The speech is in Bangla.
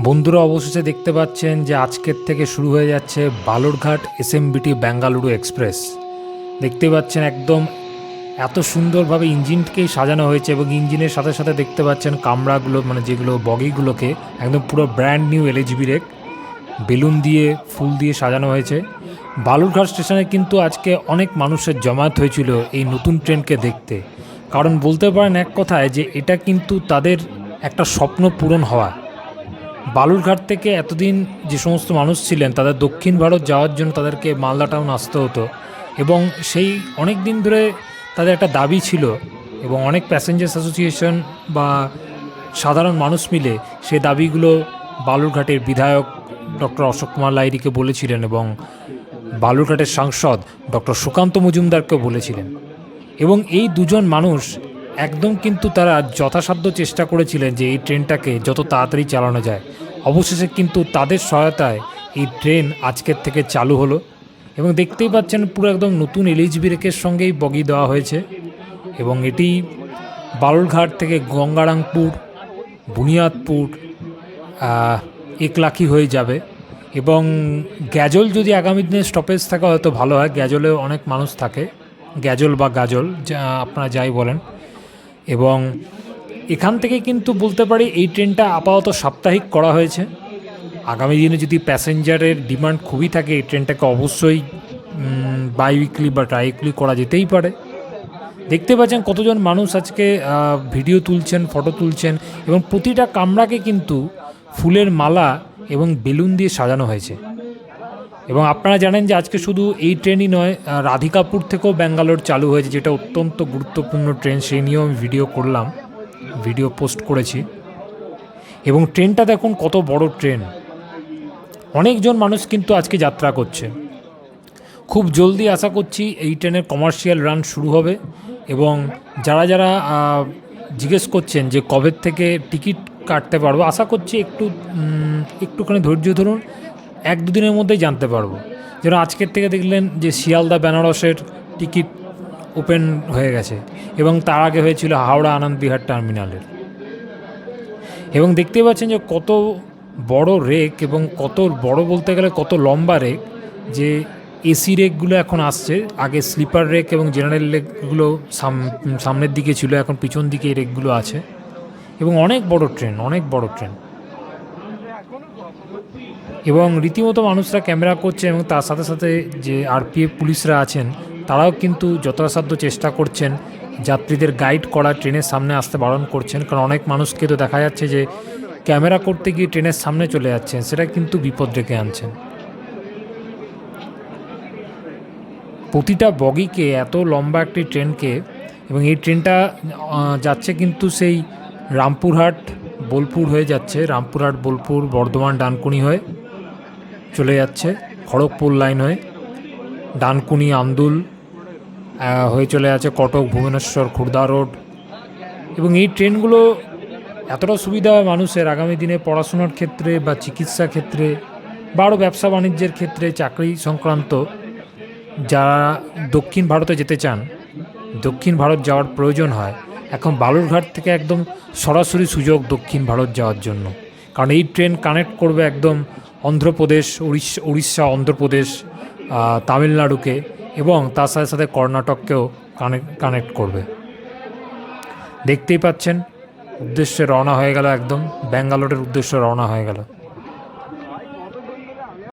বন্ধুরা অবশেষে দেখতে পাচ্ছেন যে আজকের থেকে শুরু হয়ে যাচ্ছে বালুরঘাট এসএমবিটি বেঙ্গালুরু এক্সপ্রেস। দেখতে পাচ্ছেন একদম এত সুন্দরভাবে ইঞ্জিনকেই সাজানো হয়েছে এবং ইঞ্জিনের সাথে সাথে দেখতে পাচ্ছেন কামরাগুলো মানে যেগুলো বগিগুলোকে একদম পুরো brand new LHB rake balloon দিয়ে ফুল দিয়ে সাজানো হয়েছে। বালুরঘাট স্টেশনে কিন্তু আজকে অনেক মানুষের জমায়েত হয়েছিল এই নতুন ট্রেনকে দেখতে, কারণ বলতে পারেন এক কথায় যে এটা কিন্তু তাদের একটা স্বপ্ন পূরণ হওয়া। বালুরঘাট থেকে এতদিন যে সমস্ত মানুষ ছিলেন তাদের দক্ষিণ ভারত যাওয়ার জন্য তাদেরকে মালদা টাউন আসতে হতো এবং সেই অনেক দিন ধরে তাদের একটা দাবি ছিল এবং অনেক প্যাসেঞ্জার্স অ্যাসোসিয়েশন বা সাধারণ মানুষ মিলে সে দাবিগুলো বালুরঘাটের বিধায়ক ডক্টর অশোক কুমার লাহিড়িকে বলেছিলেন এবং বালুরঘাটের সাংসদ ডক্টর সুকান্ত মজুমদারকেও বলেছিলেন। এবং এই দুজন মানুষ একদম কিন্তু তারা যথাসাধ্য চেষ্টা করেছিলেন যে এই ট্রেনটাকে যত তাড়াতাড়ি চালানো যায়। অবশেষে কিন্তু তাদের সহায়তায় এই ট্রেন আজকের থেকে চালু হলো এবং দেখতেই পাচ্ছেন পুরো একদম নতুন এলএইচবি রেকের সঙ্গেই বগি দেওয়া হয়েছে এবং এটি বালুরঘাট থেকে গঙ্গারামপুর, বুনিয়াদপুর, একলাখি হয়ে যাবে এবং গ্যাজল যদি আগামী দিনে স্টপেজ থাকে হয়তো ভালো হয়। গ্যাজলেও অনেক মানুষ থাকে, গ্যাজল বা গাজল যা আপনারা যাই বলেন। এবং এখান থেকে কিন্তু বলতে পারি এই ট্রেনটা আপাতত সাপ্তাহিক করা হয়েছে। আগামী দিনে যদি প্যাসেঞ্জারের ডিমান্ড খুবই থাকে এই ট্রেনটাকে অবশ্যই বাই উইকলি বা ট্রাই উইকলি করা যেতেই পারে। দেখতে পাচ্ছেন কতজন মানুষ আজকে ভিডিও তুলছেন, ফটো তুলছেন এবং প্রতিটা কামরাকে কিন্তু ফুলের মালা এবং বেলুন দিয়ে সাজানো হয়েছে। এবং আপনারা জানেন যে আজকে শুধু এই ট্রেনই নয়, রাধিকাপুর থেকেও ব্যাঙ্গালোর চালু হয়েছে, যেটা অত্যন্ত গুরুত্বপূর্ণ ট্রেন। সেই নিয়েও আমি ভিডিও করলাম, ভিডিও পোস্ট করেছি। এবং ট্রেনটা দেখুন কত বড় ট্রেন, অনেকজন মানুষ কিন্তু আজকে যাত্রা করছে। খুব জলদি আশা করছি এই ট্রেনের কমার্শিয়াল রান শুরু হবে এবং যারা যারা জিজ্ঞেস করছেন যে কবে থেকে টিকিট কাটতে পারবো, আশা করছি একটুখানি ধৈর্য ধরুন, 1-2 দিনের মধ্যেই জানতে পারবো। যেন আজকের থেকে দেখলেন যে শিয়ালদা বেনারসের টিকিট ওপেন হয়ে গেছে এবং তার আগে হয়েছিল হাওড়া আনন্দবিহার টার্মিনালের। এবং দেখতে পাচ্ছেন যে কত বড় রেক এবং কত বড় বলতে গেলে কত লম্বা রেক, যে এসি রেকগুলো এখন আসছে। আগে স্লিপার রেক এবং জেনারেল রেকগুলো সামনের দিকে ছিল, এখন পিছন দিকে এই রেকগুলো আছে এবং অনেক বড় ট্রেন, অনেক বড় ট্রেন। এবং রীতিমতো মানুষরা ক্যামেরা করছে এবং তার সাথে সাথে যে আরপিএফ পুলিশরা আছেন তারাও কিন্তু যথাসাধ্য চেষ্টা করছেন যাত্রীদের গাইড করা, ট্রেনের সামনে আসতে বারণ করছেন। কারণ অনেক মানুষকে তো দেখা যাচ্ছে যে ক্যামেরা করতে গিয়ে ট্রেনের সামনে চলে যাচ্ছেন, সেটা কিন্তু বিপদ ডেকে আনছেন। প্রতিটা বগিকে এত লম্বা একটি ট্রেনকে, এবং এই ট্রেনটা যাচ্ছে কিন্তু সেই রামপুরহাট বোলপুর হয়ে যাচ্ছে, রামপুরহাট বোলপুর বর্ধমান ডানকুনি হয়ে চলে যাচ্ছে, খড়গপুর লাইন হয়ে ডানকুনি আন্দুল হয়ে চলে যাচ্ছে কটক ভুবনেশ্বর খুর্দা রোড। এবং এই ট্রেনগুলো এতটা সুবিধা হয় মানুষের আগামী দিনে পড়াশোনার ক্ষেত্রে বা চিকিৎসা ক্ষেত্রে বা আরও ব্যবসা বাণিজ্যের ক্ষেত্রে, চাকরি সংক্রান্ত যারা দক্ষিণ ভারতে যেতে চান, দক্ষিণ ভারত যাওয়ার প্রয়োজন হয়, এখন বালুরঘাট থেকে একদম সরাসরি সুযোগ দক্ষিণ ভারত যাওয়ার জন্য। কারণ এই ট্রেন কানেক্ট করবে একদম অন্ধ্রপ্রদেশ, উড়িষ্যা, অন্ধ্রপ্রদেশ, তামিলনাড়ুকে এবং তার সাথে সাথে কর্ণাটককেও কানেক্ট করবে। দেখতেই পাচ্ছেন উদ্দেশ্যে রওনা হয়ে গেল, একদম ব্যাঙ্গালোরের উদ্দেশ্যে রওনা হয়ে গেল।